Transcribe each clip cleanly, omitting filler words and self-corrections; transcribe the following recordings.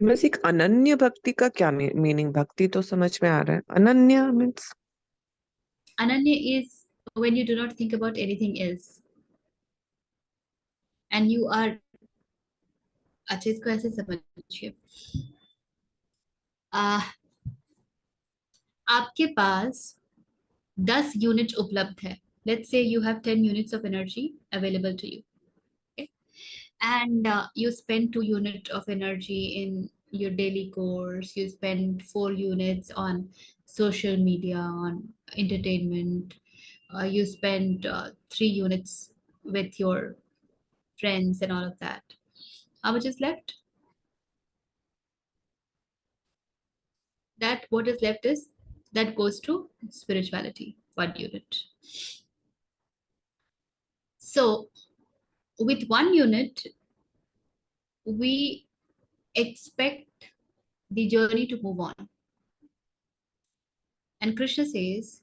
बस एक अनन्य भक्ति का क्या मीनिंग? भक्ति तो समझ में आ रहा है, अनन्य means? Ananya is when you do not think about anything else and you are, अच्छा इसको ऐसे समझिए, आ, आपके पास 10 यूनिट उपलब्ध है. Let's say you have 10 units of energy available to you. Okay? And you spend 2 units of energy in your daily course. You spend 4 units on social media, on entertainment. You spend 3 units with your friends and all of that. How much is left? That what is left is that goes to spirituality, 1 unit. So with 1 unit, we expect the journey to move on. And Krishna says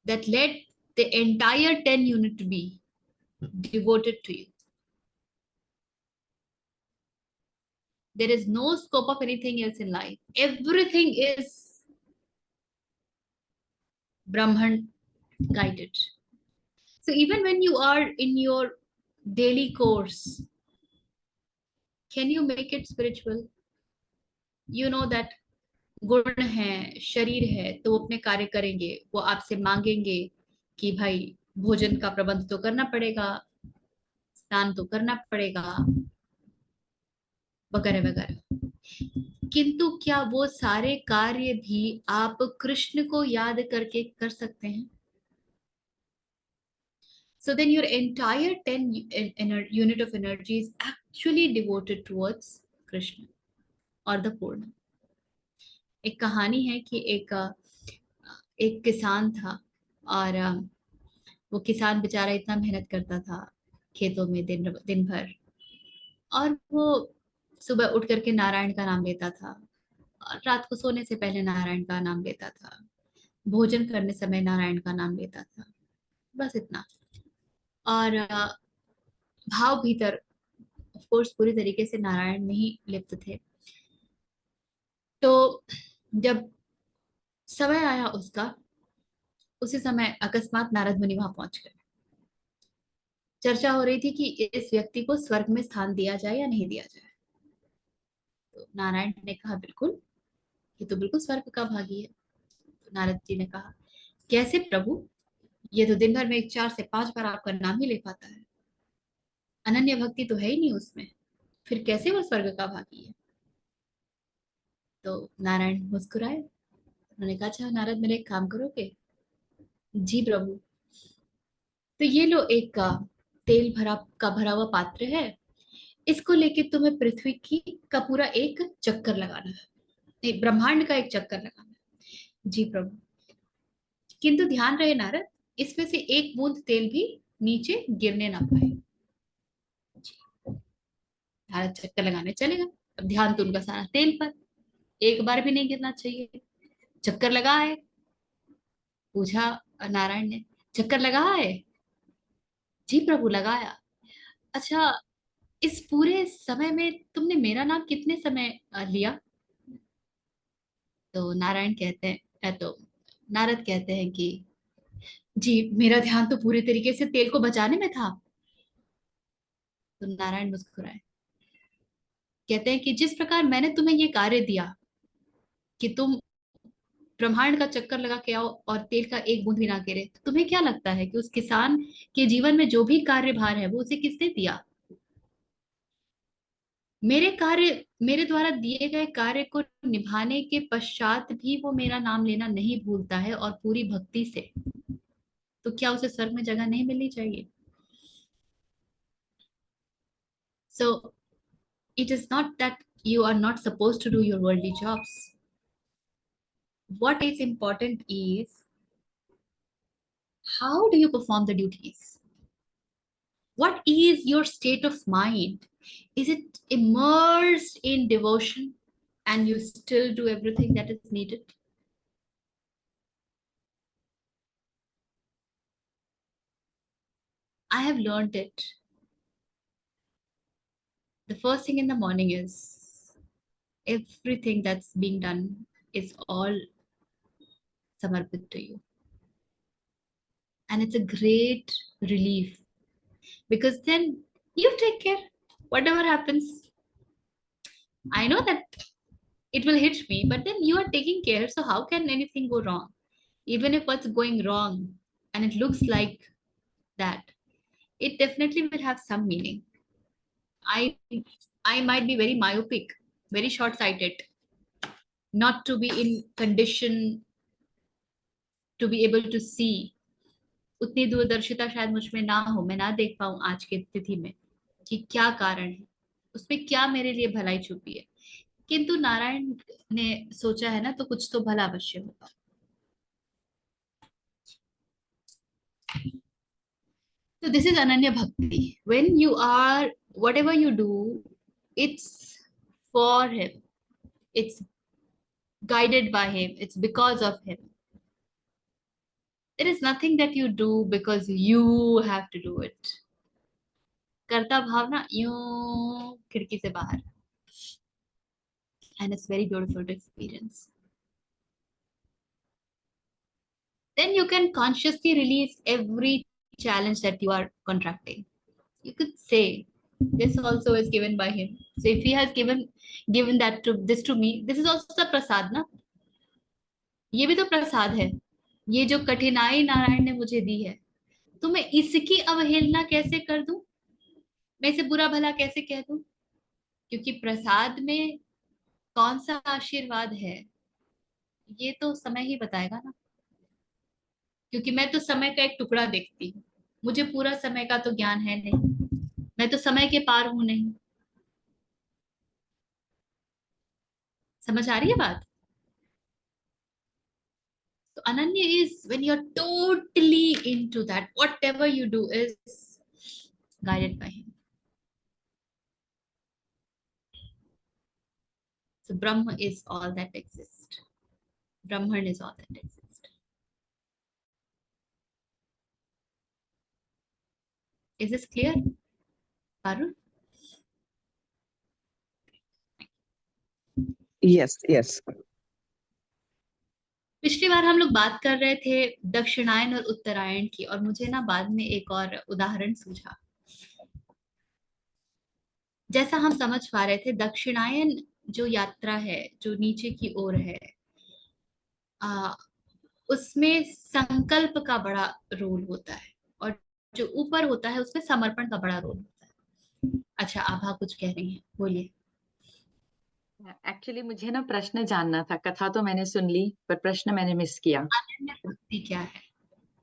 that let the entire 10 unit be devoted to you. There is no scope of anything else in life. Everything is Brahman guided. So even when you are in your daily course, can you make it spiritual? You know that गुण है, शरीर है, तो वो अपने कार्य करेंगे, वो आपसे मांगेंगे कि भाई भोजन का प्रबंध तो करना पड़ेगा, स्नान तो करना पड़ेगा, वगैरह वगैरह. किंतु क्या वो सारे कार्य भी आप कृष्ण को याद करके कर सकते हैं? So then your entire 10 unit of energy is actually devoted towards Krishna or the Purna. एक कहानी है कि एक किसान था, और वो किसान बेचारा इतना मेहनत करता था खेतों में दिन दिन भर, और वो सुबह उठ करके नारायण का नाम लेता था, और रात को सोने से पहले नारायण का नाम लेता था, भोजन करने समय नारायण का नाम लेता था, बस इतना. और भाव भीतर ऑफ कोर्स पूरी तरीके से नारायण में ही लिप्त थे. तो जब समय आया उसका, उसी समय अकस्मात नारद मुनि वहां पहुंच गए. चर्चा हो रही थी कि इस व्यक्ति को स्वर्ग में स्थान दिया जाए या नहीं दिया जाए. तो नारायण ने कहा बिल्कुल, ये तो बिल्कुल स्वर्ग का भागी है. तो नारद जी ने कहा कैसे प्रभु, ये तो दिन भर में 4 से 5 बार आपका नाम ही ले पाता है, अनन्य भक्ति तो है ही नहीं उसमें, फिर कैसे वो स्वर्ग का भागी है? तो नारायण मुस्कुराए, उन्होंने कहा अच्छा नारद, मेरे एक काम करोगे? जी प्रभु. तो ये लो एक तेल भरा हुआ पात्र है, इसको लेके तुम्हें पृथ्वी की का पूरा एक चक्कर लगाना है, नहीं ब्रह्मांड का एक चक्कर लगाना है. जी प्रभु. किंतु ध्यान रहे नारद, इसमें से एक बूंद तेल भी नीचे गिरने ना पाए. नारद चक्कर लगाने चले गए. अब ध्यान तो उनका सारा तेल पर, एक बार भी नहीं गिरना चाहिए. चक्कर लगा है? पूछा नारायण ने. चक्कर लगा है? जी प्रभु लगाया. अच्छा, इस पूरे समय में तुमने मेरा नाम कितने समय लिया? तो नारायण कहते हैं तो नारद कहते हैं कि जी मेरा ध्यान तो पूरी तरीके से तेल को बचाने में था. तो नारायण मुस्कुराए, कहते हैं कि जिस प्रकार मैंने तुम्हें ये कार्य दिया कि तुम ब्रह्मांड का चक्कर लगा के आओ और तेल का एक बूंद भी ना गिरे, तो तुम्हें क्या लगता है कि उस किसान के जीवन में जो भी कार्यभार है वो उसे किसने दिया? मेरे कार्य, मेरे द्वारा दिए गए कार्य को निभाने के पश्चात भी वो मेरा नाम लेना नहीं भूलता है और पूरी भक्ति से, तो क्या उसे स्वर्ग में जगह नहीं मिलनी चाहिए? So it is not that you are not supposed to do your worldly jobs. What is important is how do you perform the duties? What is your state of mind? Is it immersed in devotion and you still do everything that is needed? I have learned it. The first thing in the morning is everything that's being done is all samarpit to you, and it's a great relief, because then you take care. Whatever happens, I know that it will hit me, but then you are taking care, so how can anything go wrong? Even if what's going wrong and it looks like that, it definitely will have some meaning. I i might be very myopic, very short sighted, not to be in condition to be able to see, उतनी दूरदर्शिता शायद मुझ में ना हो, मैं ना देख पाऊं आज की तिथि में कि क्या कारण है, उसमें क्या मेरे लिए भलाई छुपी है। किंतु नारायण ने सोचा है ना, तो कुछ तो भला अवश्य होगा। So this is Ananya Bhakti. When you are, whatever you do, it's for him. It's guided by him. It's because of him. There is nothing that you do because you have to do it. करता भावना यूं खिड़की से बाहर, and it's very beautiful to experience. Then you can consciously release every challenge that you are contracting. You could say, this also is given by him. So if he has given that to this to me, this is also prasad ना, ये भी तो प्रसाद है। ये जो कठिनाई नारायण ने मुझे दी है, तो मैं इसकी अवहेलना कैसे कर दूं, मैं इसे बुरा भला कैसे कह दूं? क्योंकि प्रसाद में कौन सा आशीर्वाद है, ये तो समय ही बताएगा ना। क्योंकि मैं तो समय का एक टुकड़ा देखती हूँ, मुझे पूरा समय का तो ज्ञान है नहीं, मैं तो समय के पार हूं नहीं। समझ आ रही है बात? तो अनन्य is when you're totally into that, whatever you do is guided by him. So Brahma is all that exists. Brahman is all that exists. Is this clear, Arun? Yes, yes. पिछली बार हम लोग बात कर रहे थे दक्षिणायन और उत्तरायण की, और मुझे ना बाद में एक और उदाहरण सूझा। जैसा हम समझ पा रहे थे, दक्षिणायन जो यात्रा है, जो नीचे की ओर है, उसमें संकल्प का बड़ा रोल होता है, और जो ऊपर होता है उसमें समर्पण का बड़ा रोल होता है। अच्छा, आभा कुछ कह रही हैं, बोलिए। एक्चुअली मुझे ना प्रश्न जानना था, कथा तो मैंने सुन ली पर प्रश्न मैंने मिस किया। अनन्य भक्ति क्या है?